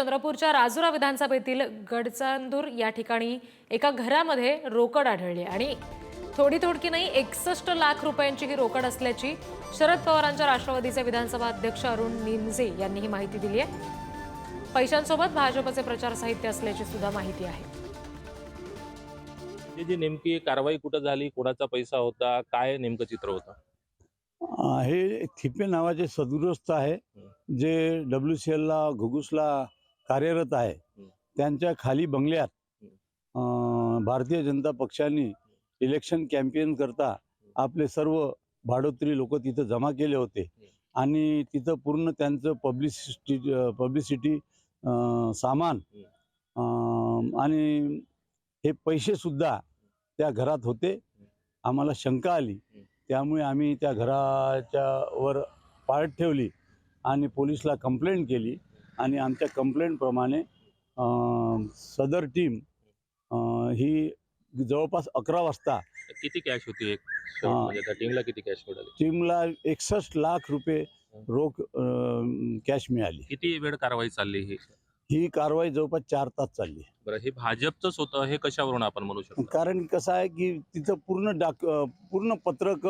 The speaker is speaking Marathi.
चंद्रपूरच्या राजुरा विधानसभेतील गडचांदूर या ठिकाणी एका घरामध्ये रोकड आढळली आणि थोडी नाही 61 लाख रुपयांची ही रोकड असल्याची शरद पवारांच्या राष्ट्रवादीचे विधानसभा अध्यक्ष अरुण निमजे यांनी ही माहिती दिली आहे। पैशांसोबत भाजपचे प्रचार साहित्य असल्याची सुद्धा माहिती आहे। जी नेमकी कारवाई कुठे झाली, कोणाचा पैसा होता, काय नेमकं चित्र होतं? हे थिप्पे नावाचे सदगृहस्थ आहे जे WCL ला घुगुसला कार्यरत आहे। त्यांच्या खाली बंगल्यात भारतीय जनता पक्षाने इलेक्शन कॅम्पेन करता आपले सर्व भाडोत्री लोक तिथे जमा केले होते आणि तिथे पूर्ण त्यांचं पब्लिसिटी सामान आणि हे पैसे सुद्धा त्या घरात होते। आम्हाला शंका आली, त्यामुळे आम्ही त्या घराच्या वर पाळत ठेवली आणि पोलिसला कंप्लेंट केली आणि आमच्या कंप्लेंटप्रमाणे सदर टीम ही जवळपास 11 वाजता किती कॅश होती एक म्हणजे त्या टीमला किती कॅश मिळाली? टीमला 61 लाख रुपये रोख कॅश मिळाली। किती वेळ कारवाई चालली ही कारवाई जवळपास 4 तास चालली। बरं, हे भाजपचंच होतं, हे कशावरून आपण म्हणू शकतो? कारण कसं आहे की तिथं पूर्ण पत्रक